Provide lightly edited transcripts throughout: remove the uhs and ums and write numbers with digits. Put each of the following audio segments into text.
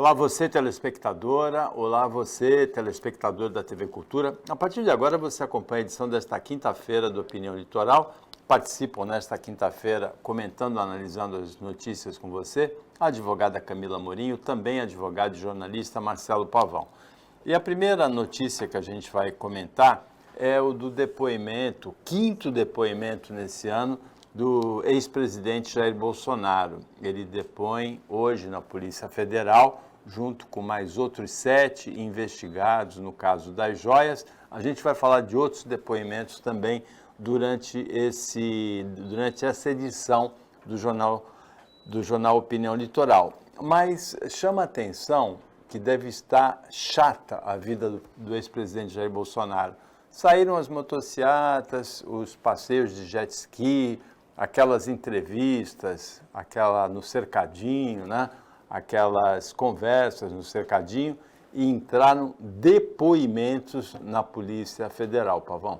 Olá você telespectadora, olá você telespectador da TV Cultura. A partir de agora você acompanha a edição desta quinta-feira do Opinião Litoral. Participam nesta quinta-feira comentando, analisando as notícias com você, a advogada Camila Morinho, também advogado e jornalista Marcelo Pavão. E a primeira notícia que a gente vai comentar é o do depoimento, quinto depoimento nesse ano, do ex-presidente Jair Bolsonaro. Ele depõe hoje na Polícia Federal, junto com mais outros 7 investigados no caso das joias. A gente vai falar de outros depoimentos também durante essa edição do jornal Opinião Litoral. Mas chama a atenção que deve estar chata a vida do ex-presidente Jair Bolsonaro. Saíram as motocicletas, os passeios de jet ski, aquelas entrevistas, no cercadinho, né? Aquelas conversas no cercadinho, e entraram depoimentos na Polícia Federal, Pavão.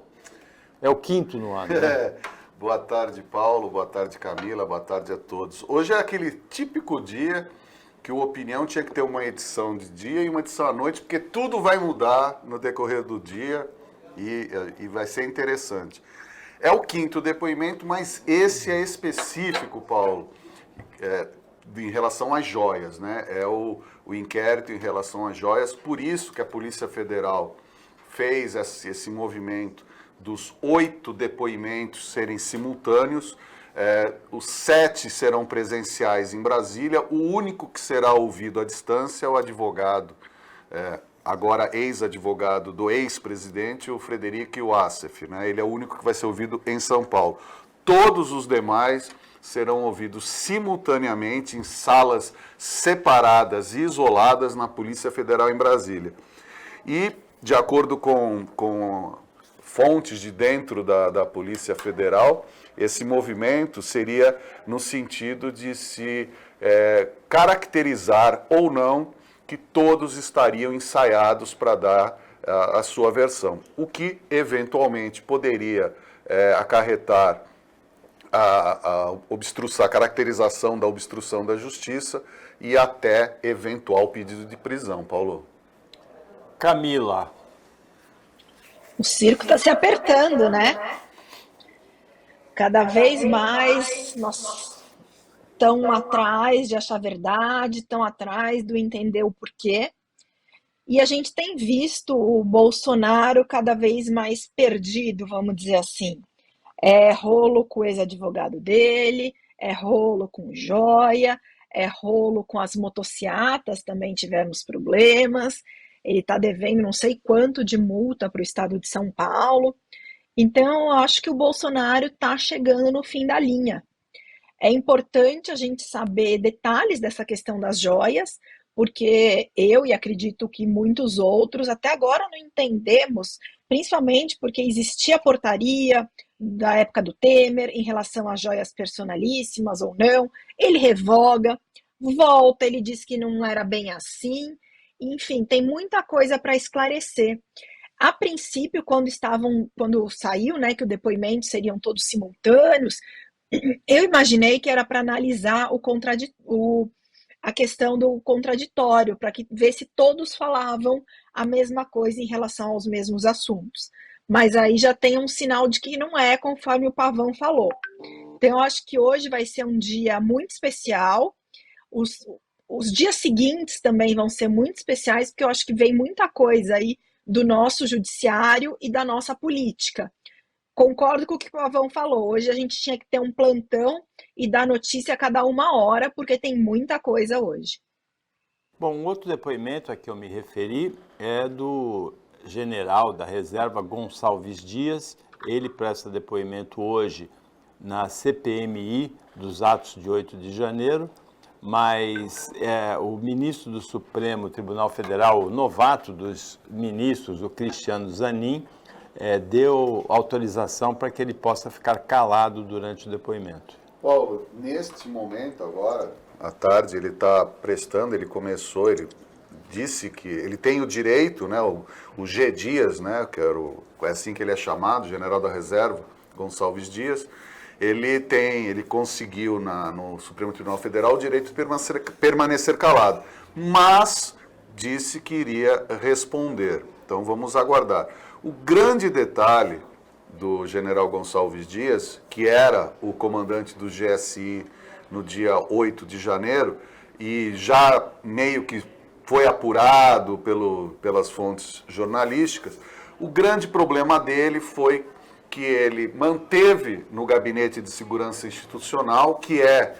É o quinto no ano, né? Boa tarde, Paulo. Boa tarde, Camila. Boa tarde a todos. Hoje é aquele típico dia que o Opinião tinha que ter uma edição de dia e uma edição à noite, porque tudo vai mudar no decorrer do dia e vai ser interessante. É o quinto depoimento, mas esse é específico, Paulo, em relação às joias, né? É o inquérito em relação às joias, por isso que a Polícia Federal fez esse movimento dos 8 depoimentos serem simultâneos. Os 7 serão presenciais em Brasília, o único que será ouvido à distância é o advogado, agora ex-advogado do ex-presidente, o Frederico Wassef, né? Ele é o único que vai ser ouvido em São Paulo. Todos os demais serão ouvidos simultaneamente em salas separadas e isoladas na Polícia Federal em Brasília. E, de acordo com fontes de dentro da Polícia Federal, esse movimento seria no sentido de se caracterizar ou não que todos estariam ensaiados para dar a sua versão, o que eventualmente poderia acarretar a caracterização da obstrução da justiça e até eventual pedido de prisão, Paulo. Camila. O circo está se apertando, né? Cada vez mais nós estão atrás de achar verdade, estão atrás do entender o porquê. E a gente tem visto o Bolsonaro cada vez mais perdido, vamos dizer assim. É rolo com o ex-advogado dele, é rolo com joia, é rolo com as motocicletas, também tivemos problemas. Ele está devendo não sei quanto de multa para o estado de São Paulo. Então, eu acho que o Bolsonaro está chegando no fim da linha. É importante a gente saber detalhes dessa questão das joias, porque eu e acredito que muitos outros até agora não entendemos, principalmente porque existia portaria da época do Temer em relação às joias personalíssimas ou não. Ele revoga, volta, ele diz que não era bem assim. Enfim, tem muita coisa para esclarecer. A princípio, quando saiu, né, que o depoimento seriam todos simultâneos, eu imaginei que era para analisar a questão do contraditório, para ver se todos falavam a mesma coisa em relação aos mesmos assuntos. Mas aí já tem um sinal de que não é conforme o Pavão falou. Então, eu acho que hoje vai ser um dia muito especial. Os dias seguintes também vão ser muito especiais, porque eu acho que vem muita coisa aí do nosso judiciário e da nossa política. Concordo com o que o Pavão falou. Hoje a gente tinha que ter um plantão e dar notícia a cada 1 hora, porque tem muita coisa hoje. Bom, um outro depoimento a que eu me referi é do general da reserva Gonçalves Dias. Ele presta depoimento hoje na CPMI dos atos de 8 de janeiro, mas o ministro do Supremo Tribunal Federal, o novato dos ministros, o Cristiano Zanin, deu autorização para que ele possa ficar calado durante o depoimento. Paulo, neste momento agora, à tarde, ele está prestando, ele disse que ele tem o direito, né, o G. Dias, né, é assim que ele é chamado, general da reserva, Gonçalves Dias, ele conseguiu no Supremo Tribunal Federal o direito de permanecer calado. mas disse que iria responder. Então vamos aguardar. O grande detalhe do general Gonçalves Dias, que era o comandante do GSI no dia 8 de janeiro, e já meio que foi apurado pelas fontes jornalísticas, o grande problema dele foi que ele manteve no Gabinete de Segurança Institucional, que é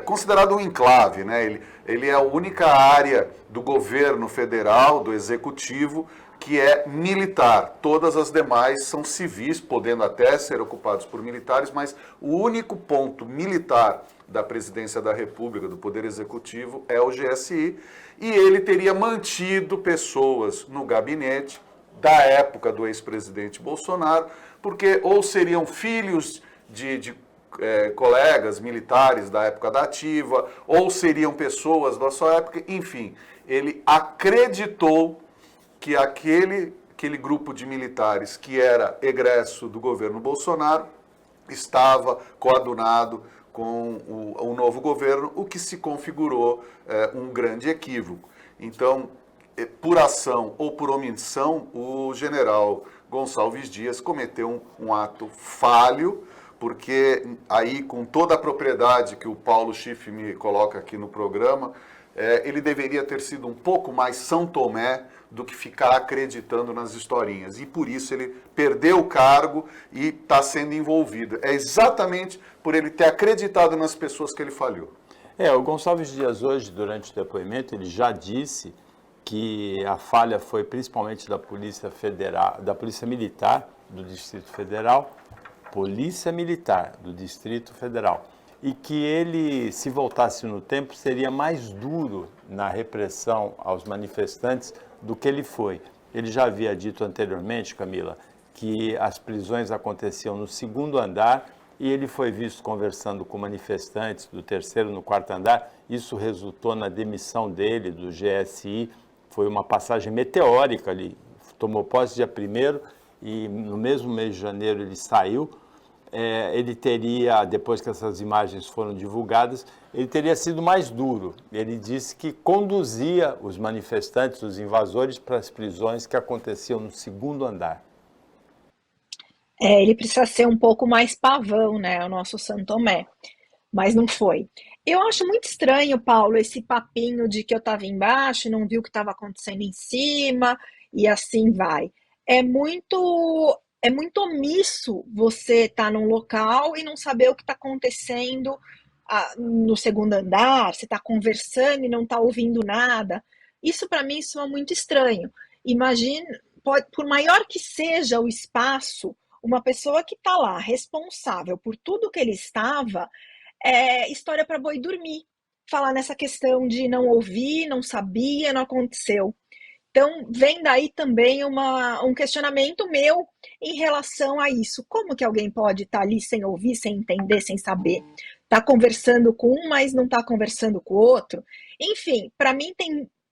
considerado um enclave, né? Ele é a única área do governo federal, do executivo, que é militar. Todas as demais são civis, podendo até ser ocupados por militares, mas o único ponto militar da Presidência da República, do Poder Executivo, é o GSI, e ele teria mantido pessoas no gabinete da época do ex-presidente Bolsonaro, porque ou seriam filhos de colegas militares da época da ativa, ou seriam pessoas da sua época, enfim, ele acreditou que aquele grupo de militares que era egresso do governo Bolsonaro estava coadunado com o novo governo, o que se configurou um grande equívoco. Então, por ação ou por omissão, o general Gonçalves Dias cometeu um ato falho, porque aí, com toda a propriedade que o Paulo Schiff me coloca aqui no programa, ele deveria ter sido um pouco mais São Tomé do que ficar acreditando nas historinhas. E por isso ele perdeu o cargo e está sendo envolvido. É exatamente por ele ter acreditado nas pessoas que ele falhou. O Gonçalves Dias hoje, durante o depoimento, ele já disse que a falha foi principalmente da Polícia Federal, da Polícia Militar do Distrito Federal, Polícia Militar do Distrito Federal, e que ele, se voltasse no tempo, seria mais duro na repressão aos manifestantes do que ele foi. Ele já havia dito anteriormente, Camila, que as prisões aconteciam no segundo andar e ele foi visto conversando com manifestantes do terceiro no quarto andar. Isso resultou na demissão dele do GSI. Foi uma passagem meteórica. Ele tomou posse dia 1º e no mesmo mês de janeiro ele saiu. Ele teria, depois que essas imagens foram divulgadas, ele teria sido mais duro. Ele disse que conduzia os manifestantes, os invasores, para as prisões que aconteciam no segundo andar. Ele precisa ser um pouco mais pavão, né, o nosso São Tomé, mas não foi. Eu acho muito estranho, Paulo, esse papinho de que eu estava embaixo e não vi o que estava acontecendo em cima, e assim vai. É muito omisso você estar num local e não saber o que está acontecendo no segundo andar, você está conversando e não está ouvindo nada. Isso, para mim, soa muito estranho. Imagina, por maior que seja o espaço, uma pessoa que está lá, responsável por tudo que ele estava, história para boi dormir. Falar nessa questão de não ouvir, não sabia, não aconteceu. Então, vem daí também um questionamento meu em relação a isso. Como que alguém pode estar ali sem ouvir, sem entender, sem saber? Está conversando com um, mas não está conversando com o outro? Enfim, para mim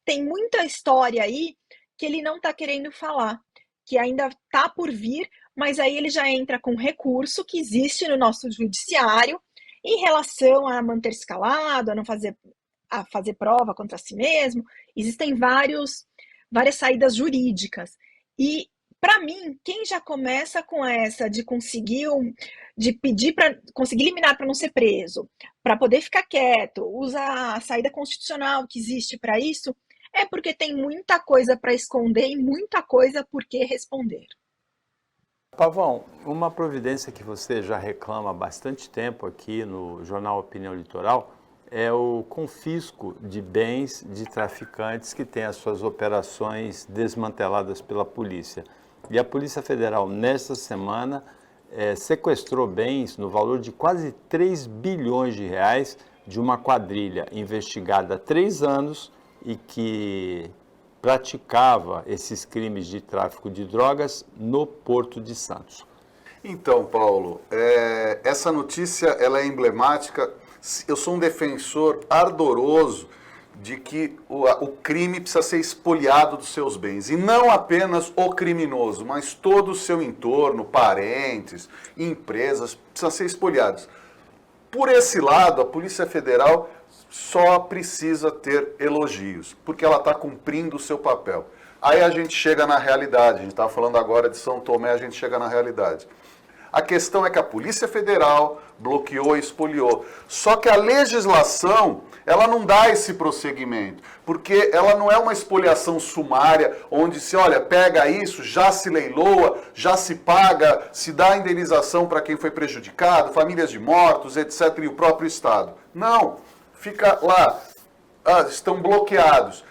tem muita história aí que ele não está querendo falar, que ainda está por vir, mas aí ele já entra com recurso que existe no nosso judiciário em relação a manter-se calado, a fazer prova contra si mesmo. Existem várias saídas jurídicas. E, para mim, quem já começa com essa de pedir para conseguir liminar para não ser preso, para poder ficar quieto, usa a saída constitucional que existe para isso, é porque tem muita coisa para esconder e muita coisa por que responder. Pavão, uma providência que você já reclama há bastante tempo aqui no jornal Opinião Litoral é o confisco de bens de traficantes que têm as suas operações desmanteladas pela polícia. E a Polícia Federal, nesta semana, sequestrou bens no valor de quase 3 bilhões de reais de uma quadrilha investigada há 3 anos e que praticava esses crimes de tráfico de drogas no Porto de Santos. Então, Paulo, essa notícia ela é emblemática. Eu sou um defensor ardoroso de que o crime precisa ser expoliado dos seus bens. E não apenas o criminoso, mas todo o seu entorno, parentes, empresas, precisam ser expoliados. Por esse lado, a Polícia Federal só precisa ter elogios, porque ela está cumprindo o seu papel. Aí a gente chega na realidade, a gente está falando agora de São Tomé, a gente chega na realidade. A questão é que a Polícia Federal bloqueou e expoliou. Só que a legislação, ela não dá esse prosseguimento, porque ela não é uma expoliação sumária, onde se, olha, pega isso, já se leiloa, já se paga, se dá indenização para quem foi prejudicado, famílias de mortos, etc., e o próprio Estado. Não, fica lá, estão bloqueados.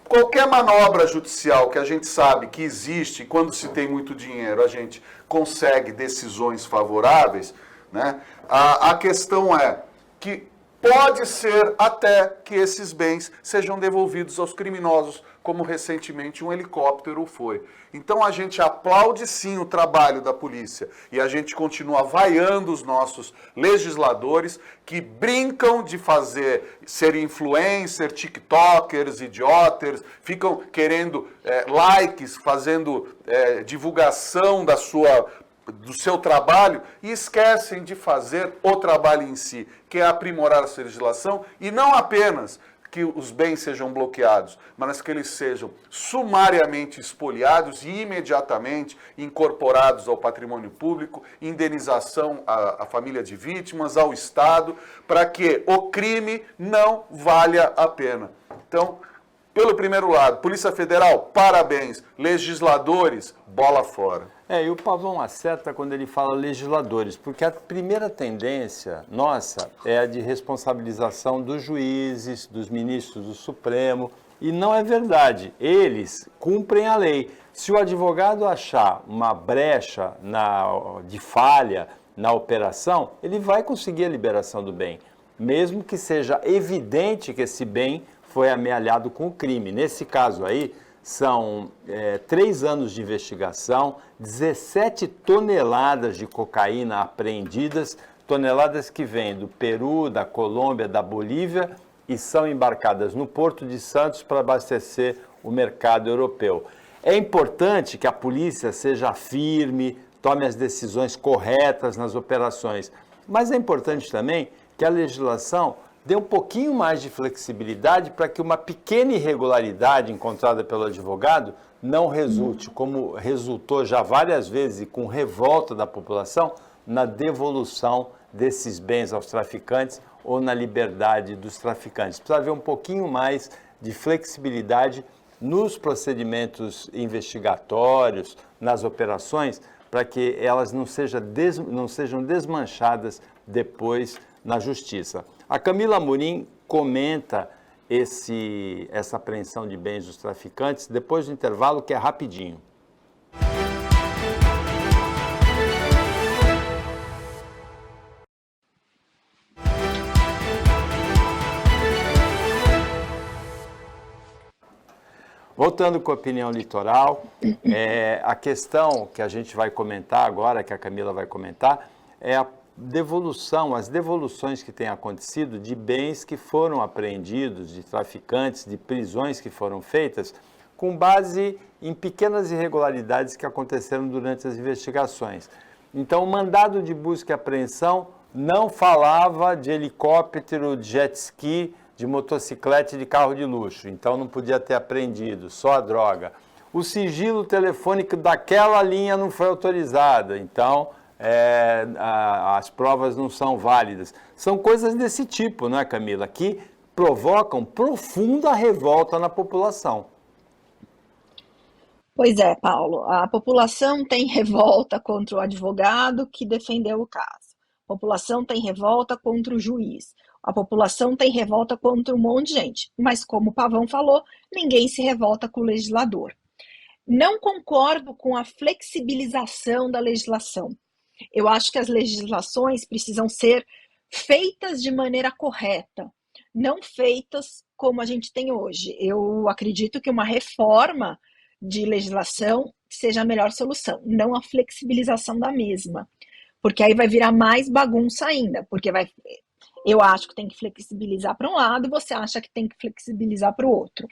Qualquer manobra judicial que a gente sabe que existe, quando se tem muito dinheiro, a gente consegue decisões favoráveis, né? A questão é que pode ser até que esses bens sejam devolvidos aos criminosos, como recentemente um helicóptero foi. Então a gente aplaude sim o trabalho da polícia e a gente continua vaiando os nossos legisladores que brincam de ser influencer, tiktokers, idioters, ficam querendo likes, fazendo divulgação do seu trabalho e esquecem de fazer o trabalho em si, que é aprimorar essa legislação e não apenas que os bens sejam bloqueados, mas que eles sejam sumariamente expoliados e imediatamente incorporados ao patrimônio público, indenização à família de vítimas, ao Estado, para que o crime não valha a pena. Então, pelo primeiro lado, Polícia Federal, parabéns. Legisladores, bola fora. E o Pavão acerta quando ele fala legisladores, porque a primeira tendência nossa é a de responsabilização dos juízes, dos ministros do Supremo, e não é verdade. Eles cumprem a lei. Se o advogado achar uma brecha de falha na operação, ele vai conseguir a liberação do bem, mesmo que seja evidente que esse bem foi amealhado com o crime. Nesse caso aí, são 3 anos de investigação, 17 toneladas de cocaína apreendidas, toneladas que vêm do Peru, da Colômbia, da Bolívia e são embarcadas no Porto de Santos para abastecer o mercado europeu. É importante que a polícia seja firme, tome as decisões corretas nas operações, mas é importante também que a legislação dê um pouquinho mais de flexibilidade para que uma pequena irregularidade encontrada pelo advogado não resulte, como resultou já várias vezes e com revolta da população, na devolução desses bens aos traficantes ou na liberdade dos traficantes. Precisa haver um pouquinho mais de flexibilidade nos procedimentos investigatórios, nas operações, para que elas não sejam desmanchadas depois na justiça. A Camila Amorim comenta essa apreensão de bens dos traficantes depois do intervalo, que é rapidinho. Voltando com a opinião litoral, a questão que a gente vai comentar agora, que a Camila vai comentar, é as devoluções que têm acontecido de bens que foram apreendidos, de traficantes, de prisões que foram feitas, com base em pequenas irregularidades que aconteceram durante as investigações. Então, o mandado de busca e apreensão não falava de helicóptero, de jet ski, de motocicleta e de carro de luxo, então não podia ter apreendido, só a droga. O sigilo telefônico daquela linha não foi autorizado, então as provas não são válidas. São coisas desse tipo, não é, Camila, que provocam profunda revolta na população. Pois é, Paulo, a população tem revolta contra o advogado que defendeu o caso. A população tem revolta contra o juiz. A população tem revolta contra um monte de gente. Mas, como o Pavão falou, ninguém se revolta com o legislador. Não concordo com a flexibilização da legislação. Eu acho que as legislações precisam ser feitas de maneira correta, não feitas como a gente tem hoje. Eu acredito que uma reforma de legislação seja a melhor solução, não a flexibilização da mesma, porque aí vai virar mais bagunça ainda, eu acho que tem que flexibilizar para um lado, você acha que tem que flexibilizar para o outro.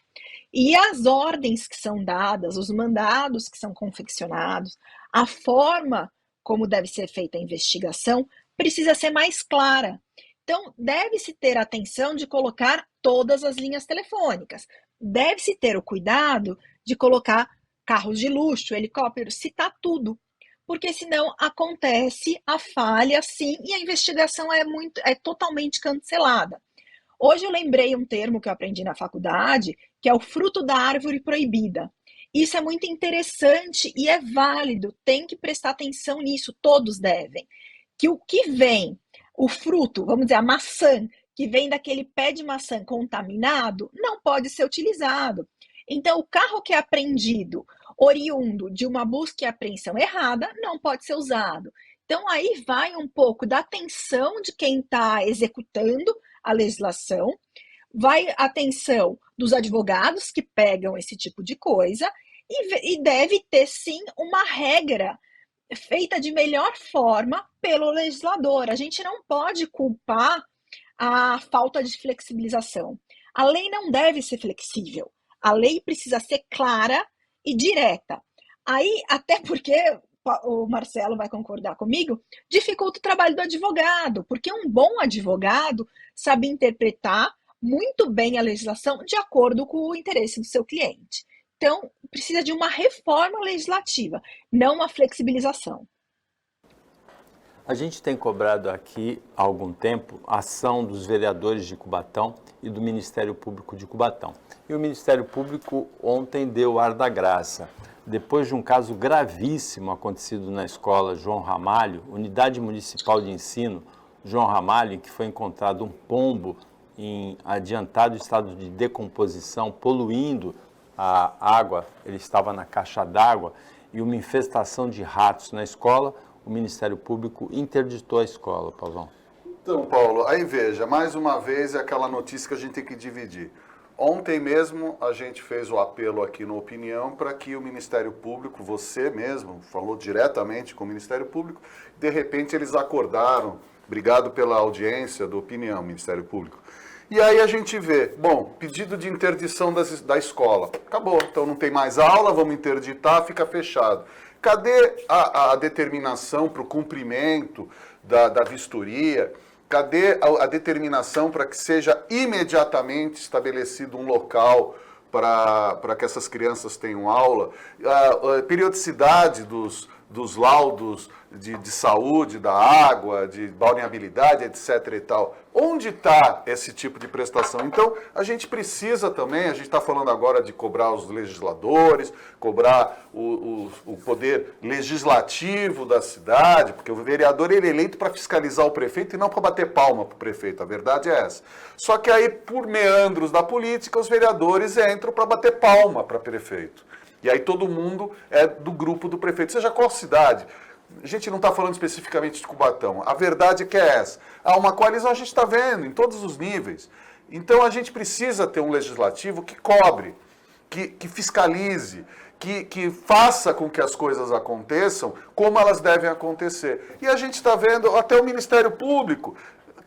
E as ordens que são dadas, os mandados que são confeccionados, a forma como deve ser feita a investigação, precisa ser mais clara. Então, deve-se ter atenção de colocar todas as linhas telefônicas. Deve-se ter o cuidado de colocar carros de luxo, helicópteros, citar tudo. Porque senão acontece a falha, sim, e a investigação é totalmente cancelada. Hoje eu lembrei um termo que eu aprendi na faculdade, que é o fruto da árvore proibida. Isso é muito interessante e é válido, tem que prestar atenção nisso, todos devem. Que o que vem, o fruto, vamos dizer, a maçã, que vem daquele pé de maçã contaminado, não pode ser utilizado. Então, o carro que é apreendido, oriundo de uma busca e apreensão errada, não pode ser usado. Então, aí vai um pouco da atenção de quem está executando a legislação, vai a atenção dos advogados que pegam esse tipo de coisa e deve ter, sim, uma regra feita de melhor forma pelo legislador. A gente não pode culpar a falta de flexibilização. A lei não deve ser flexível. A lei precisa ser clara e direta. Aí, até porque o Marcelo vai concordar comigo, dificulta o trabalho do advogado, porque um bom advogado sabe interpretar muito bem a legislação de acordo com o interesse do seu cliente. Então, precisa de uma reforma legislativa, não uma flexibilização. A gente tem cobrado aqui há algum tempo a ação dos vereadores de Cubatão e do Ministério Público de Cubatão. E o Ministério Público ontem deu ar da graça. Depois de um caso gravíssimo acontecido na escola João Ramalho, Unidade Municipal de Ensino João Ramalho, em que foi encontrado um pombo em adiantado estado de decomposição, poluindo a água, ele estava na caixa d'água, e uma infestação de ratos na escola, o Ministério Público interditou a escola, Paulão. Então, Paulo, aí veja, mais uma vez é aquela notícia que a gente tem que dividir. Ontem mesmo a gente fez o apelo aqui no Opinião para que o Ministério Público, você mesmo, falou diretamente com o Ministério Público, de repente eles acordaram, obrigado pela audiência do Opinião, Ministério Público. E aí a gente vê, bom, pedido de interdição da escola, acabou, então não tem mais aula, vamos interditar, fica fechado. Cadê a determinação para o cumprimento da vistoria? Cadê a determinação para que seja imediatamente estabelecido um local para que essas crianças tenham aula? A periodicidade dos laudos de saúde, da água, de balneabilidade, etc. e tal. Onde está esse tipo de prestação? Então, a gente precisa também, a gente está falando agora de cobrar os legisladores, cobrar o poder legislativo da cidade, porque o vereador ele é eleito para fiscalizar o prefeito e não para bater palma para o prefeito, a verdade é essa. Só que aí, por meandros da política, os vereadores entram para bater palma para prefeito. E aí todo mundo é do grupo do prefeito, seja qual cidade. A gente não está falando especificamente de Cubatão. A verdade é que é essa. Há uma coalizão, a gente está vendo, em todos os níveis. Então a gente precisa ter um legislativo que cobre, que fiscalize, que faça com que as coisas aconteçam como elas devem acontecer. E a gente está vendo até o Ministério Público,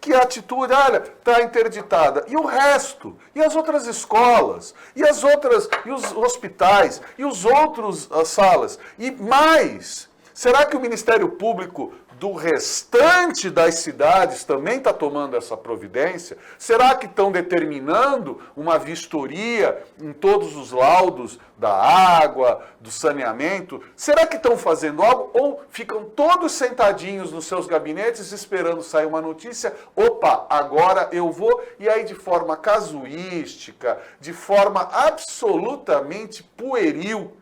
que a atitude, olha, está interditada. E o resto? E as outras escolas? E as outras, e os hospitais? E os outros salas? E mais, será que o Ministério Público do restante das cidades também está tomando essa providência? Será que estão determinando uma vistoria em todos os laudos da água, do saneamento? Será que estão fazendo algo? Ou ficam todos sentadinhos nos seus gabinetes esperando sair uma notícia? Opa, agora eu vou. E aí de forma casuística, de forma absolutamente pueril,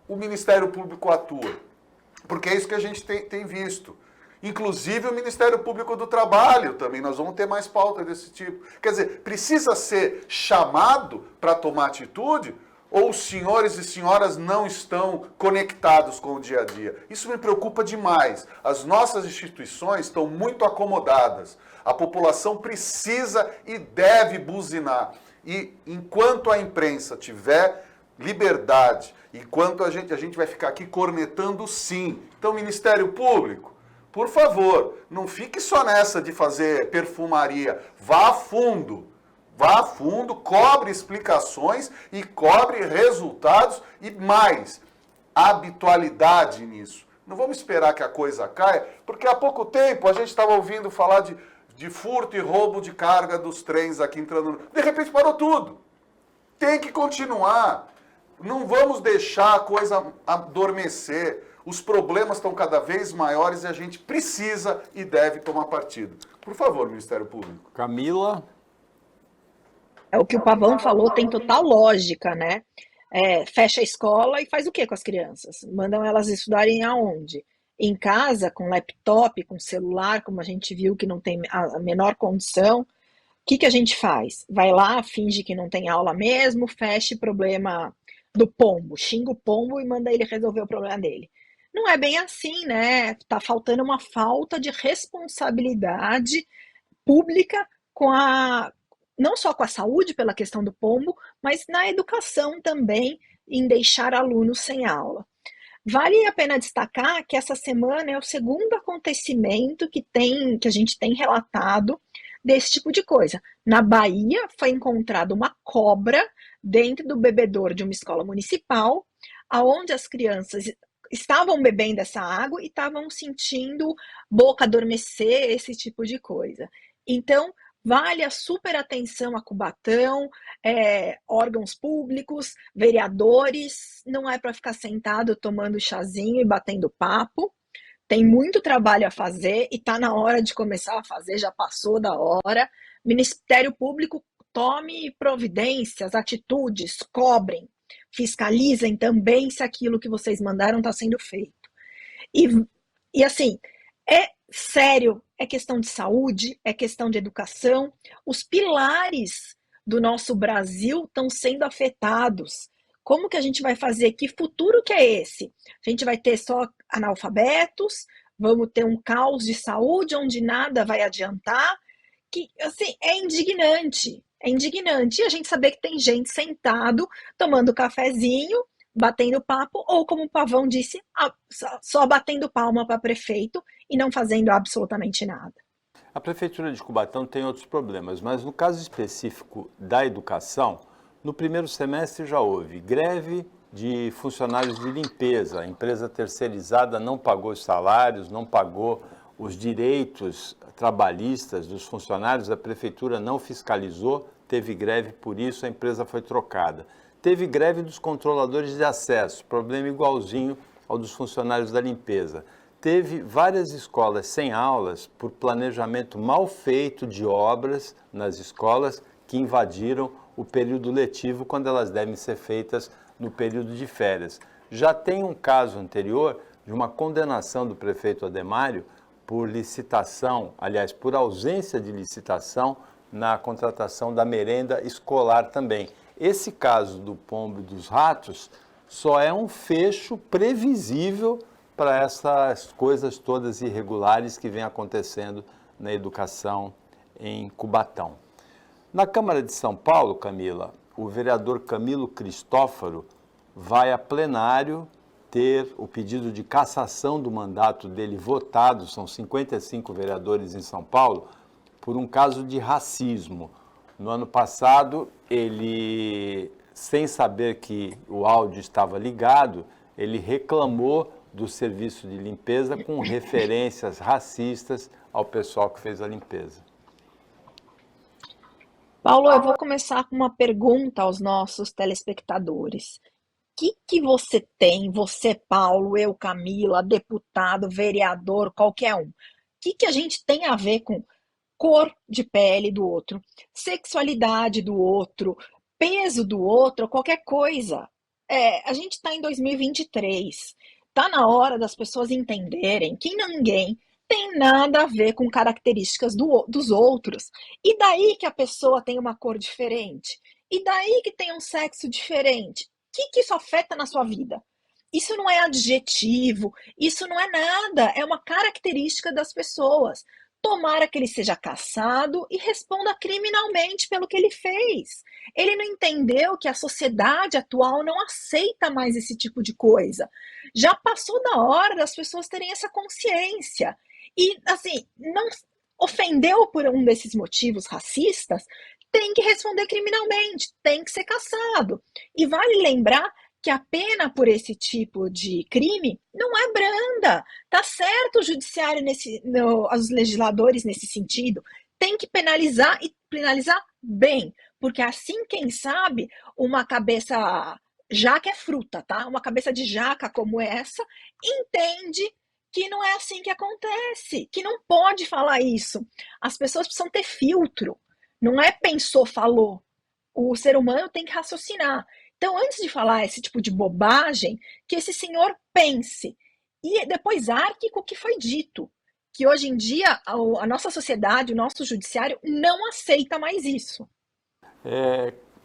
o Ministério Público atua. Porque é isso que a gente tem visto. Inclusive o Ministério Público do Trabalho também, nós vamos ter mais pauta desse tipo. Quer dizer, precisa ser chamado para tomar atitude ou os senhores e senhoras não estão conectados com o dia a dia? Isso me preocupa demais. As nossas instituições estão muito acomodadas. A população precisa e deve buzinar. E enquanto a imprensa tiver liberdade, enquanto a gente vai ficar aqui cornetando sim. Então, Ministério Público, por favor, não fique só nessa de fazer perfumaria. Vá a fundo, cobre explicações e cobre resultados e mais, habitualidade nisso. Não vamos esperar que a coisa caia, porque há pouco tempo a gente estava ouvindo falar de de furto e roubo de carga dos trens aqui entrando. De repente parou tudo. Tem que continuar. Não vamos deixar a coisa adormecer. Os problemas estão cada vez maiores e a gente precisa e deve tomar partido. Por favor, Ministério Público. Camila? É o que o Pavão falou, tem total lógica, né? Fecha a escola e faz o que com as crianças? Mandam elas estudarem aonde? Em casa, com laptop, com celular, como a gente viu que não tem a menor condição. O que a gente faz? Vai lá, finge que não tem aula mesmo, fecha o problema do pombo, xinga o pombo e manda ele resolver o problema dele. Não é bem assim, né? Tá faltando uma falta de responsabilidade pública não só com a saúde pela questão do pombo, mas na educação também, em deixar alunos sem aula. Vale a pena destacar que essa semana é o segundo acontecimento que a gente tem relatado desse tipo de coisa. Na Bahia foi encontrada uma cobra dentro do bebedouro de uma escola municipal, aonde as crianças estavam bebendo essa água e estavam sentindo boca adormecer, esse tipo de coisa. Então, vale a super atenção a Cubatão, órgãos públicos, vereadores, não é para ficar sentado tomando chazinho e batendo papo. Tem muito trabalho a fazer e está na hora de começar a fazer, já passou da hora. Ministério Público, tome providências, atitudes, cobrem, fiscalizem também se aquilo que vocês mandaram está sendo feito. E assim, é sério, é questão de saúde, é questão de educação. Os pilares do nosso Brasil estão sendo afetados. Como que a gente vai fazer? Que futuro que é esse? A gente vai ter só analfabetos, vamos ter um caos de saúde onde nada vai adiantar, que assim, é indignante. É indignante a gente saber que tem gente sentado, tomando cafezinho, batendo papo, ou como o Pavão disse, só batendo palma para prefeito e não fazendo absolutamente nada. A Prefeitura de Cubatão tem outros problemas, mas no caso específico da educação, no primeiro semestre já houve greve de funcionários de limpeza. A empresa terceirizada não pagou os salários, não pagou os direitos trabalhistas dos funcionários, a Prefeitura não fiscalizou, teve greve, por isso a empresa foi trocada. Teve greve dos controladores de acesso, problema igualzinho ao dos funcionários da limpeza. Teve várias escolas sem aulas por planejamento mal feito de obras nas escolas que invadiram o período letivo quando elas devem ser feitas no período de férias. Já tem um caso anterior de uma condenação do prefeito Ademário por licitação, aliás, por ausência de licitação na contratação da merenda escolar também. Esse caso do pombo e dos ratos só é um fecho previsível para essas coisas todas irregulares que vêm acontecendo na educação em Cubatão. Na Câmara de São Paulo, Camila, o vereador Camilo Cristófaro vai a plenário ter o pedido de cassação do mandato dele votado, são 55 vereadores em São Paulo, por um caso de racismo. No ano passado, ele, sem saber que o áudio estava ligado, ele reclamou do serviço de limpeza com referências racistas ao pessoal que fez a limpeza. Paulo, eu vou começar com uma pergunta aos nossos telespectadores. O que você tem, você, Paulo, eu, Camila, deputado, vereador, qualquer um, o que a gente tem a ver com cor de pele do outro, sexualidade do outro, peso do outro, qualquer coisa? A gente está em 2023, está na hora das pessoas entenderem que ninguém tem nada a ver com características dos outros. E daí que a pessoa tem uma cor diferente? E daí que tem um sexo diferente? O que isso afeta na sua vida? Isso não é adjetivo, isso não é nada, é uma característica das pessoas. Tomara que ele seja cassado e responda criminalmente pelo que ele fez. Ele não entendeu que a sociedade atual não aceita mais esse tipo de coisa. Já passou da hora das pessoas terem essa consciência. E, assim, não ofendeu por um desses motivos racistas, tem que responder criminalmente, tem que ser cassado. E vale lembrar que a pena por esse tipo de crime não é branda. Tá certo o judiciário, os legisladores nesse sentido, tem que penalizar e penalizar bem, porque assim, quem sabe, uma cabeça jaca é fruta, tá? Uma cabeça de jaca como essa entende que não é assim que acontece, que não pode falar isso. As pessoas precisam ter filtro. Não é pensou, falou. O ser humano tem que raciocinar. Então, antes de falar esse tipo de bobagem, que esse senhor pense e depois arque com o que foi dito. Que hoje em dia a nossa sociedade, o nosso judiciário não aceita mais isso.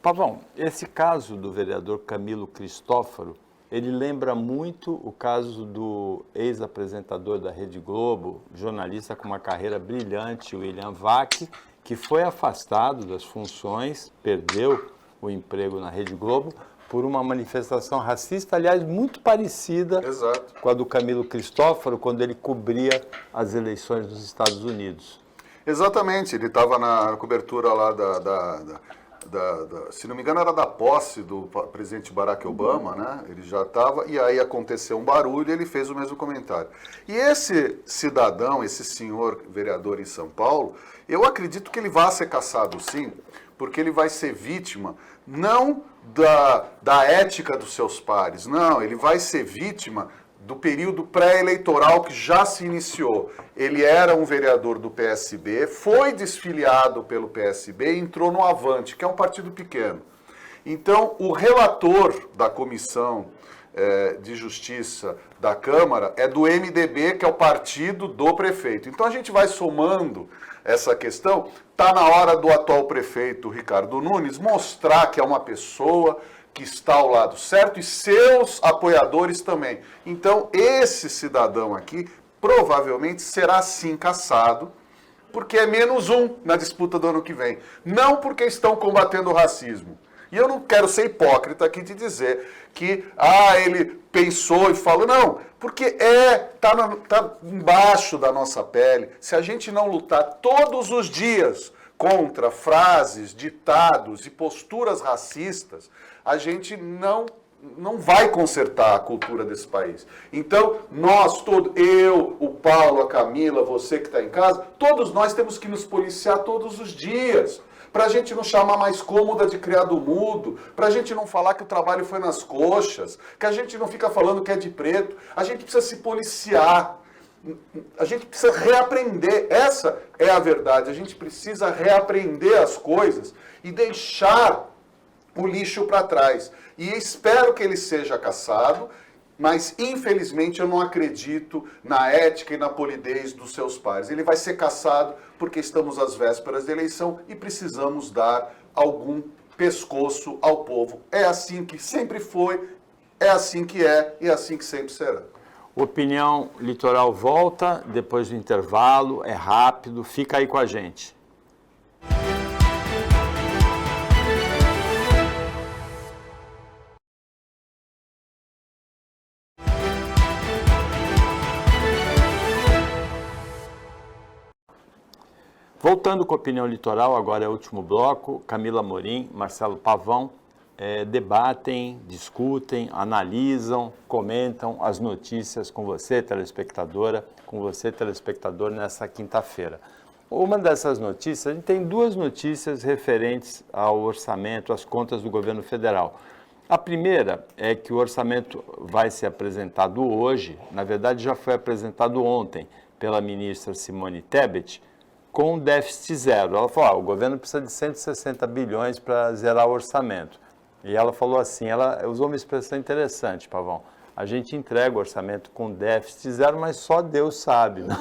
Pavão, esse caso do vereador Camilo Cristófaro, ele lembra muito o caso do ex-apresentador da Rede Globo, jornalista com uma carreira brilhante, William Vac, que foi afastado das funções, perdeu o emprego na Rede Globo, por uma manifestação racista, aliás, muito parecida Exato. com a do Camilo Cristófaro, quando ele cobria as eleições nos Estados Unidos. Exatamente, ele estava na cobertura lá se não me engano, era da posse do presidente Barack Obama, né? Ele já estava, e aí aconteceu um barulho e ele fez o mesmo comentário. E esse cidadão, esse senhor vereador em São Paulo, eu acredito que ele vai ser cassado sim, porque ele vai ser vítima, não da ética dos seus pares, não, ele vai ser vítima do período pré-eleitoral que já se iniciou. Ele era um vereador do PSB, foi desfiliado pelo PSB e entrou no Avante, que é um partido pequeno. Então, o relator da Comissão de Justiça da Câmara é do MDB, que é o partido do prefeito. Então, a gente vai somando essa questão. Está na hora do atual prefeito, Ricardo Nunes, mostrar que é uma pessoa que está ao lado certo e seus apoiadores também. Então, esse cidadão aqui provavelmente será sim cassado, porque é menos um na disputa do ano que vem. Não porque estão combatendo o racismo. E eu não quero ser hipócrita aqui de dizer que ele pensou e falou. Não, porque tá embaixo da nossa pele. Se a gente não lutar todos os dias contra frases, ditados e posturas racistas, a gente não vai consertar a cultura desse país. Então, nós todos, eu, o Paulo, a Camila, você que está em casa, todos nós temos que nos policiar todos os dias, para a gente não chamar mais cômoda de criado mudo, para a gente não falar que o trabalho foi nas coxas, que a gente não fica falando que é de preto. A gente precisa se policiar. A gente precisa reaprender, essa é a verdade, a gente precisa reaprender as coisas e deixar o lixo para trás. E espero que ele seja cassado, mas infelizmente eu não acredito na ética e na polidez dos seus pares. Ele vai ser cassado porque estamos às vésperas da eleição e precisamos dar algum pescoço ao povo. É assim que sempre foi, é assim que é e é assim que sempre será. Opinião Litoral volta depois do intervalo, é rápido, fica aí com a gente. Voltando com a Opinião Litoral, agora é o último bloco, Camila Amorim, Marcelo Pavão, debatem, discutem, analisam, comentam as notícias com você, telespectadora, com você, telespectador, nessa quinta-feira. Uma dessas notícias, a gente tem duas notícias referentes ao orçamento, às contas do governo federal. A primeira é que o orçamento vai ser apresentado hoje, na verdade já foi apresentado ontem pela ministra Simone Tebet, com déficit zero. Ela falou, o governo precisa de 160 bilhões para zerar o orçamento. E ela falou assim, ela usou uma expressão interessante, Pavão. A gente entrega o orçamento com déficit zero, mas só Deus sabe, né?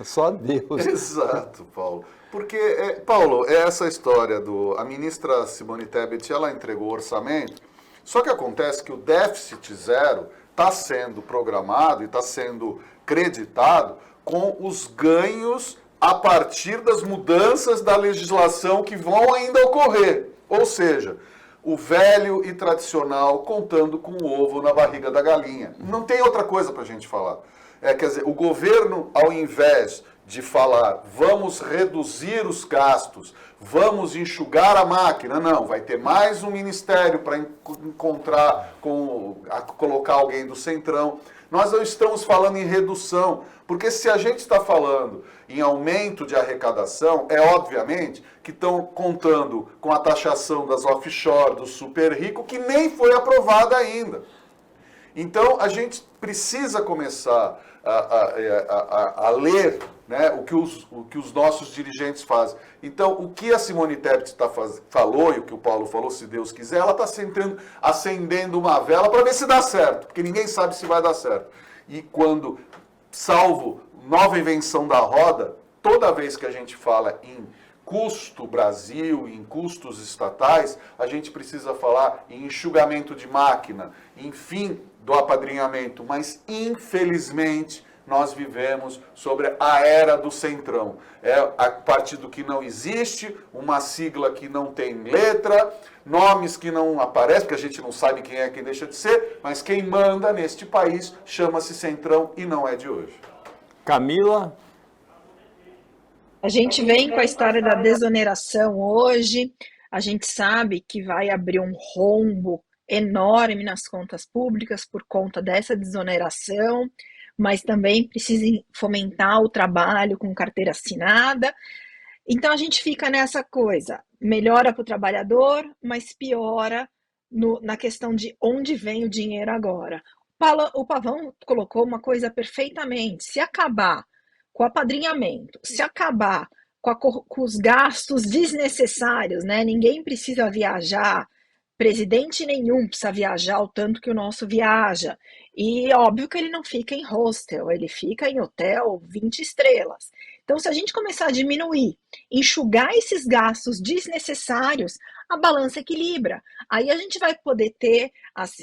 Só Deus. Exato, Paulo. Porque, Paulo, é essa história a ministra Simone Tebet, ela entregou o orçamento, só que acontece que o déficit zero está sendo programado e está sendo creditado com os ganhos a partir das mudanças da legislação que vão ainda ocorrer. Ou seja, o velho e tradicional contando com o ovo na barriga da galinha. Não tem outra coisa para a gente falar. Quer dizer, o governo, ao invés de falar, vamos reduzir os gastos, vamos enxugar a máquina. Não, vai ter mais um ministério para colocar alguém do Centrão. Nós não estamos falando em redução, porque se a gente está falando em aumento de arrecadação, é obviamente que estão contando com a taxação das offshore, do super rico, que nem foi aprovada ainda. Então, a gente precisa começar a ler, né, o que os nossos dirigentes fazem. Então, o que a Simone Tebet falou e o que o Paulo falou, se Deus quiser, ela está acendendo uma vela para ver se dá certo, porque ninguém sabe se vai dar certo. E quando, salvo nova invenção da roda, toda vez que a gente fala em custo Brasil, em custos estatais, a gente precisa falar em enxugamento de máquina, em fim do apadrinhamento, mas infelizmente nós vivemos sobre a era do Centrão. É a partido que não existe, uma sigla que não tem letra, nomes que não aparecem, porque a gente não sabe quem é quem deixa de ser, mas quem manda neste país chama-se Centrão e não é de hoje. Camila? A gente vem com a história da desoneração hoje, a gente sabe que vai abrir um rombo enorme nas contas públicas por conta dessa desoneração, mas também precisa fomentar o trabalho com carteira assinada. Então a gente fica nessa coisa, melhora para o trabalhador, mas piora na questão de onde vem o dinheiro agora. O Pavão colocou uma coisa perfeitamente, se acabar com o apadrinhamento, se acabar com os gastos desnecessários, né? Ninguém precisa viajar, presidente nenhum precisa viajar o tanto que o nosso viaja. E óbvio que ele não fica em hostel, ele fica em hotel 20 estrelas. Então, se a gente começar a diminuir, enxugar esses gastos desnecessários, a balança equilibra. Aí a gente vai poder ter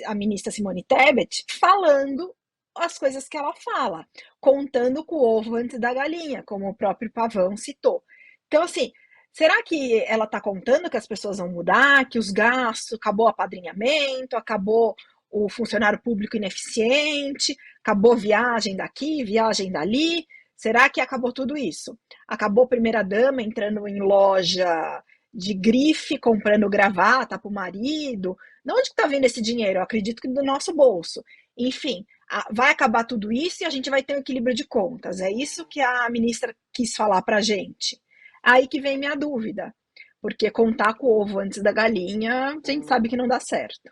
a ministra Simone Tebet falando as coisas que ela fala, contando com o ovo antes da galinha, como o próprio Pavão citou. Então, assim, será que ela está contando que as pessoas vão mudar, que os gastos, acabou o apadrinhamento, acabou o funcionário público ineficiente, acabou viagem daqui, viagem dali? Será que acabou tudo isso? Acabou a primeira-dama entrando em loja de grife, comprando gravata para o marido? De onde está vindo esse dinheiro? Eu acredito que do nosso bolso. Enfim, vai acabar tudo isso e a gente vai ter um equilíbrio de contas. É isso que a ministra quis falar para a gente. Aí que vem minha dúvida, porque contar com o ovo antes da galinha, a gente sabe que não dá certo.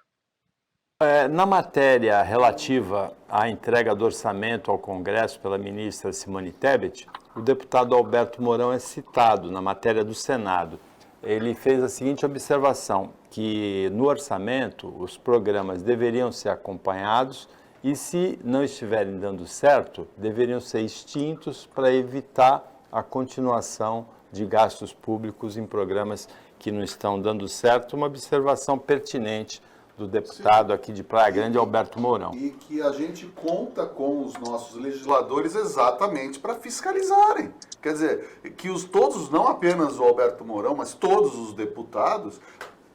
Na matéria relativa à entrega do orçamento ao Congresso pela ministra Simone Tebet, o deputado Alberto Mourão é citado na matéria do Senado. Ele fez a seguinte observação, que no orçamento os programas deveriam ser acompanhados e, se não estiverem dando certo, deveriam ser extintos para evitar a continuação de gastos públicos em programas que não estão dando certo. Uma observação pertinente do deputado aqui de Praia Grande, Alberto Mourão. E que a gente conta com os nossos legisladores exatamente para fiscalizarem. Quer dizer, que todos, não apenas o Alberto Mourão, mas todos os deputados,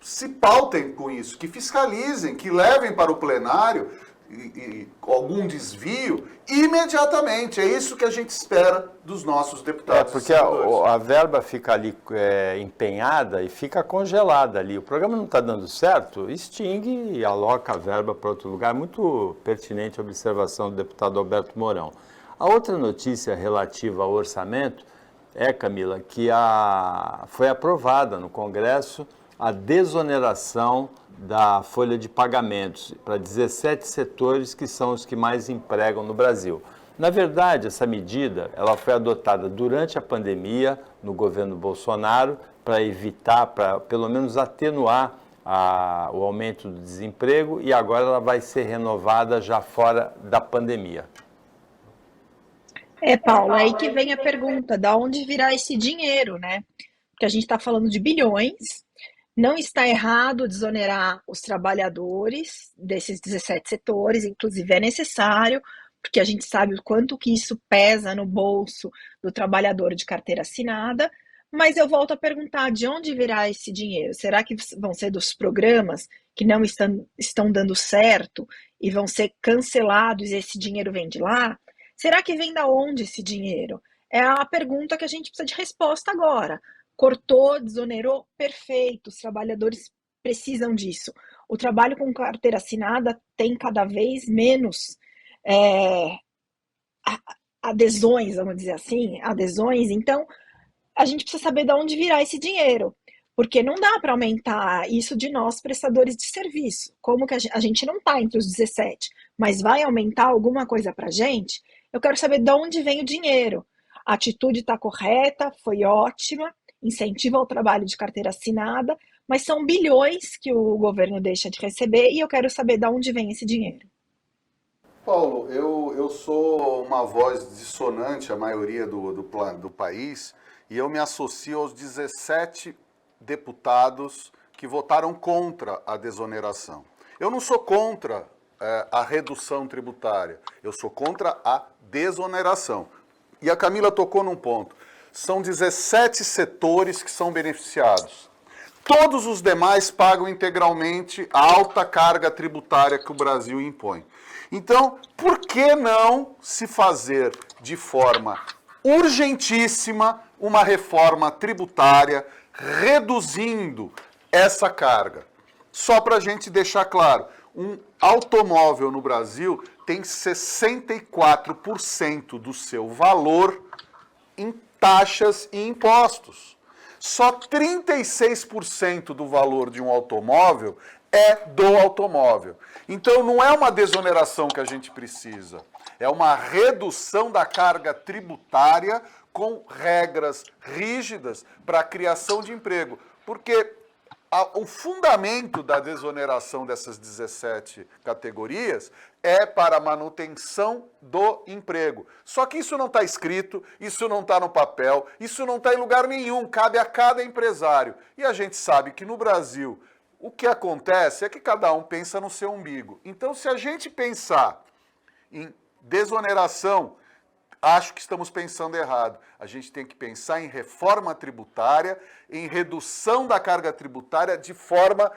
se pautem com isso, que fiscalizem, que levem para o plenário algum desvio imediatamente. É isso que a gente espera dos nossos deputados. Porque a verba fica ali empenhada e fica congelada ali. O programa não está dando certo, extingue e aloca a verba para outro lugar. Muito pertinente a observação do deputado Alberto Mourão. A outra notícia relativa ao orçamento é, Camila, que foi aprovada no Congresso a desoneração da folha de pagamentos para 17 setores que são os que mais empregam no Brasil. Na verdade, essa medida ela foi adotada durante a pandemia no governo Bolsonaro para evitar, para pelo menos atenuar o aumento do desemprego, e agora ela vai ser renovada já fora da pandemia. Paulo, aí que vem a pergunta, de onde virá esse dinheiro, né? Porque a gente está falando de bilhões. Não está errado desonerar os trabalhadores desses 17 setores, inclusive é necessário, porque a gente sabe o quanto que isso pesa no bolso do trabalhador de carteira assinada, mas eu volto a perguntar, de onde virá esse dinheiro? Será que vão ser dos programas que não estão dando certo e vão ser cancelados e esse dinheiro vem de lá? Será que vem da onde esse dinheiro? É a pergunta que a gente precisa de resposta agora. Cortou, desonerou, perfeito, os trabalhadores precisam disso. O trabalho com carteira assinada tem cada vez menos é, adesões, vamos dizer assim, adesões, então a gente precisa saber de onde virá esse dinheiro, porque não dá para aumentar isso de nós, prestadores de serviço. Como que a gente não está entre os 17, mas vai aumentar alguma coisa para a gente? Eu quero saber de onde vem o dinheiro. A atitude está correta, foi ótima, incentiva o trabalho de carteira assinada, mas são bilhões que o governo deixa de receber e eu quero saber de onde vem esse dinheiro. Paulo, eu sou uma voz dissonante à maioria do país e eu me associo aos 17 deputados que votaram contra a desoneração. Eu não sou contra a redução tributária, eu sou contra a desoneração. E a Camila tocou num ponto. São 17 setores que são beneficiados. Todos os demais pagam integralmente a alta carga tributária que o Brasil impõe. Então, por que não se fazer de forma urgentíssima uma reforma tributária reduzindo essa carga? Só para a gente deixar claro, um automóvel no Brasil tem 64% do seu valor em taxas e impostos. Só 36% do valor de um automóvel é do automóvel. Então não é uma desoneração que a gente precisa, é uma redução da carga tributária com regras rígidas para a criação de emprego. Porque o fundamento da desoneração dessas 17 categorias é para a manutenção do emprego. Só que isso não está escrito, isso não está no papel, isso não está em lugar nenhum, cabe a cada empresário. E a gente sabe que no Brasil o que acontece é que cada um pensa no seu umbigo. Então, se a gente pensar em desoneração, acho que estamos pensando errado. A gente tem que pensar em reforma tributária, em redução da carga tributária de forma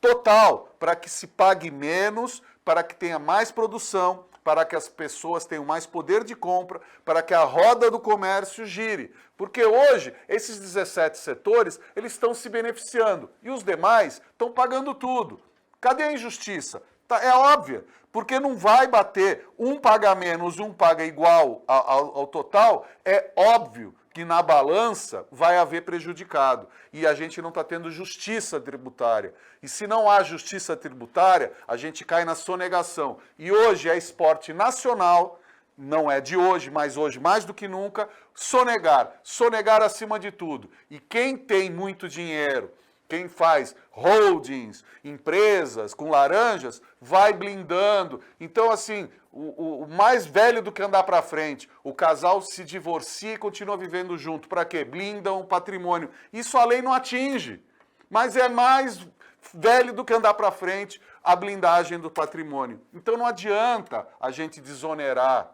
total, para que se pague menos, para que tenha mais produção, para que as pessoas tenham mais poder de compra, para que a roda do comércio gire. Porque hoje, esses 17 setores, eles estão se beneficiando e os demais estão pagando tudo. Cadê a injustiça? É óbvia, porque não vai bater um paga menos, um paga igual ao total, é óbvio que na balança vai haver prejudicado e a gente não está tendo justiça tributária. E se não há justiça tributária, a gente cai na sonegação. E hoje é esporte nacional, não é de hoje, mas hoje mais do que nunca, sonegar acima de tudo. E quem tem muito dinheiro, quem faz holdings, empresas com laranjas, vai blindando. Então, assim, o mais velho do que andar para frente, o casal se divorcia e continua vivendo junto. Para quê? Blindam o patrimônio. Isso a lei não atinge, mas é mais velho do que andar para frente a blindagem do patrimônio. Então, não adianta a gente desonerar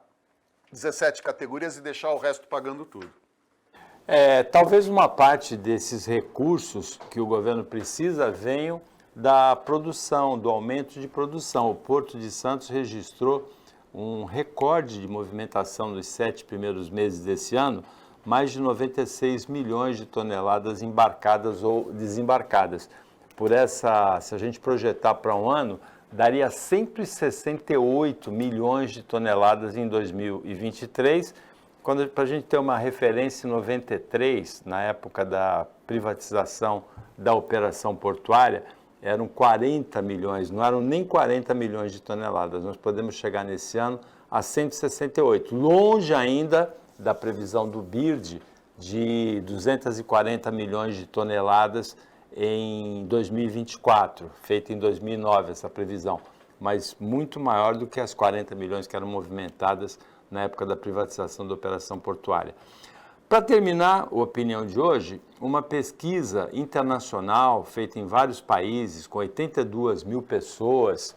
17 categorias e deixar o resto pagando tudo. Talvez uma parte desses recursos que o governo precisa venham da produção, do aumento de produção. O Porto de Santos registrou um recorde de movimentação nos 7 primeiros meses desse ano, mais de 96 milhões de toneladas embarcadas ou desembarcadas. Se a gente projetar para um ano, daria 168 milhões de toneladas em 2023. Para a gente ter uma referência, em 93, na época da privatização da operação portuária, eram 40 milhões, não eram nem 40 milhões de toneladas. Nós podemos chegar nesse ano a 168, longe ainda da previsão do BIRD de 240 milhões de toneladas em 2024, feita em 2009 essa previsão, mas muito maior do que as 40 milhões que eram movimentadas na época da privatização da operação portuária. Para terminar a opinião de hoje, uma pesquisa internacional feita em vários países, com 82 mil pessoas,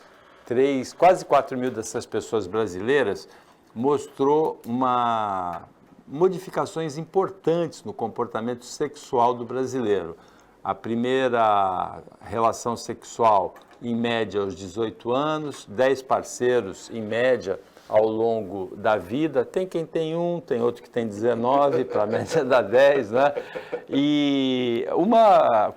quase 4 mil dessas pessoas brasileiras, mostrou modificações importantes no comportamento sexual do brasileiro. A primeira relação sexual, em média, aos 18 anos, 10 parceiros, em média, ao longo da vida. Tem quem tem 1, tem outro que tem 19, para a média dá 10, né? E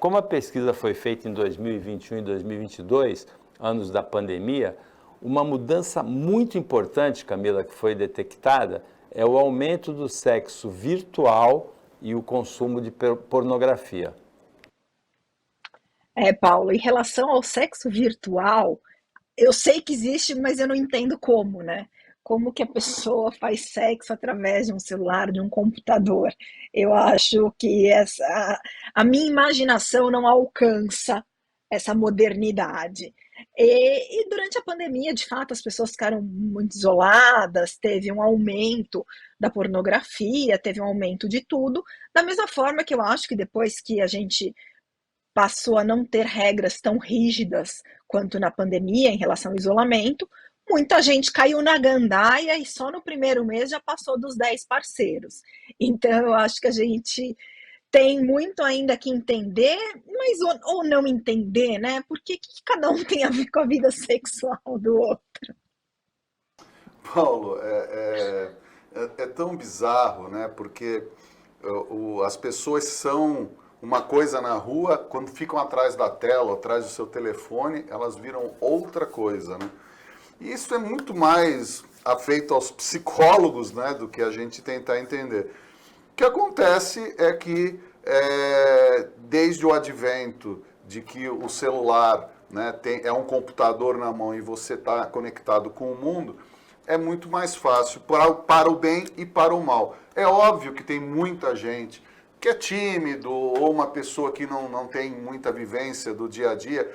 como a pesquisa foi feita em 2021 e 2022, anos da pandemia, uma mudança muito importante, Camila, que foi detectada, é o aumento do sexo virtual e o consumo de pornografia. Paulo, em relação ao sexo virtual, eu sei que existe, mas eu não entendo como, né? Como que a pessoa faz sexo através de um celular, de um computador? Eu acho que a minha imaginação não alcança essa modernidade. E durante a pandemia, de fato, as pessoas ficaram muito isoladas, teve um aumento da pornografia, teve um aumento de tudo, da mesma forma que eu acho que depois que a gente passou a não ter regras tão rígidas quanto na pandemia em relação ao isolamento, muita gente caiu na gandaia e só no primeiro mês já passou dos 10 parceiros. Então, eu acho que a gente tem muito ainda que entender, mas ou não entender, né? Porque que cada um tem a ver com a vida sexual do outro? Paulo, é tão bizarro, né? Porque as pessoas são uma coisa na rua, quando ficam atrás da tela, atrás do seu telefone, elas viram outra coisa, né? E isso é muito mais afeito aos psicólogos, né, do que a gente tentar entender. O que acontece é que, desde o advento de que o celular, né, é um computador na mão e você está conectado com o mundo, é muito mais fácil para o bem e para o mal. É óbvio que tem muita gente que é tímido ou uma pessoa que não tem muita vivência do dia a dia,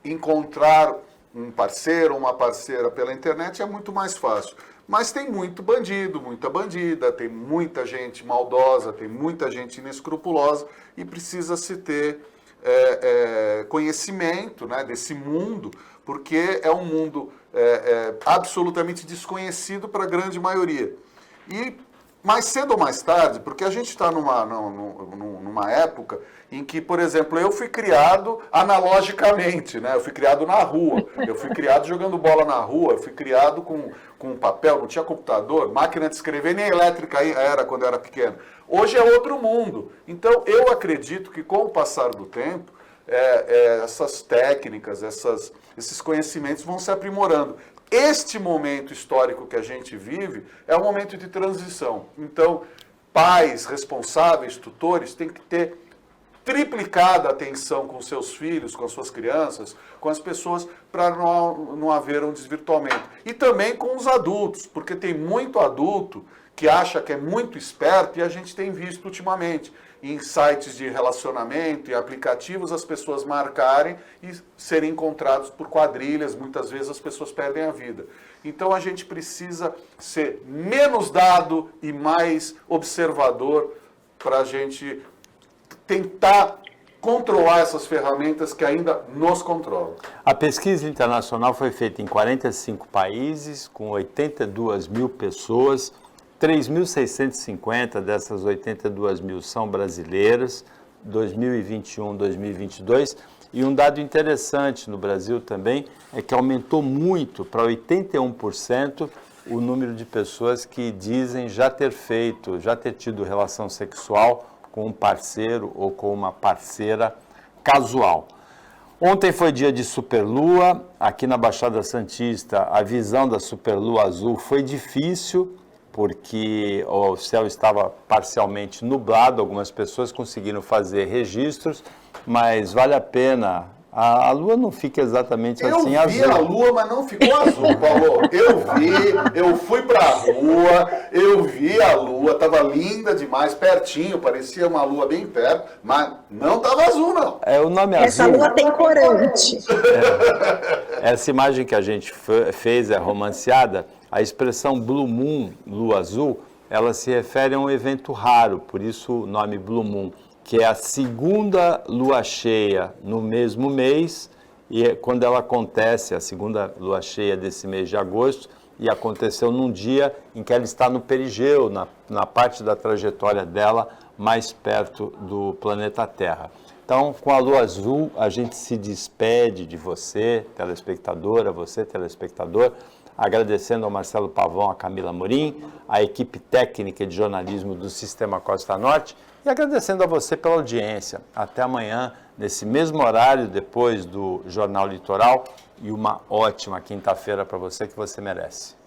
encontrar um parceiro ou uma parceira pela internet é muito mais fácil. Mas tem muito bandido, muita bandida, tem muita gente maldosa, tem muita gente inescrupulosa e precisa-se ter conhecimento, né, desse mundo, porque é um mundo absolutamente desconhecido para a grande maioria. E mais cedo ou mais tarde, porque a gente está numa época em que, por exemplo, eu fui criado analogicamente, né? Eu fui criado na rua, eu fui criado jogando bola na rua, eu fui criado com papel, não tinha computador, máquina de escrever, nem elétrica era quando eu era pequeno. Hoje é outro mundo. Então, eu acredito que com o passar do tempo, essas técnicas, esses conhecimentos vão se aprimorando. Este momento histórico que a gente vive é um momento de transição. Então, pais, responsáveis, tutores, têm que ter triplicada atenção com seus filhos, com as suas crianças, com as pessoas, para não haver um desvirtuamento. E também com os adultos, porque tem muito adulto que acha que é muito esperto e a gente tem visto ultimamente em sites de relacionamento e aplicativos as pessoas marcarem e serem encontrados por quadrilhas, muitas vezes as pessoas perdem a vida. Então a gente precisa ser menos dado e mais observador para a gente tentar controlar essas ferramentas que ainda nos controlam. A pesquisa internacional foi feita em 45 países, com 82 mil pessoas. 3.650 dessas 82 mil são brasileiras, 2021, 2022. E um dado interessante no Brasil também é que aumentou muito, para 81%, o número de pessoas que dizem já ter tido relação sexual com um parceiro ou com uma parceira casual. Ontem foi dia de superlua, aqui na Baixada Santista a visão da superlua azul foi difícil, porque o céu estava parcialmente nublado, algumas pessoas conseguiram fazer registros, mas vale a pena. A lua não fica exatamente assim azul. Eu vi a lua, mas não ficou azul, Paulo. Eu fui pra rua, eu vi a lua, tava linda demais, pertinho, parecia uma lua bem perto, mas não tava azul, não. O nome Essa azul... lua tem corante. Essa imagem que a gente fez é romanceada. A expressão Blue Moon, lua azul, ela se refere a um evento raro, por isso o nome Blue Moon, que é a segunda lua cheia no mesmo mês, e quando ela acontece, a segunda lua cheia desse mês de agosto, e aconteceu num dia em que ela está no perigeu, na parte da trajetória dela, mais perto do planeta Terra. Então, com a lua azul, a gente se despede de você, telespectadora, você, telespectador, agradecendo ao Marcelo Pavão, a Camila Morim, a equipe técnica de jornalismo do Sistema Costa Norte e agradecendo a você pela audiência. Até amanhã, nesse mesmo horário, depois do Jornal Litoral, e uma ótima quinta-feira para você que você merece.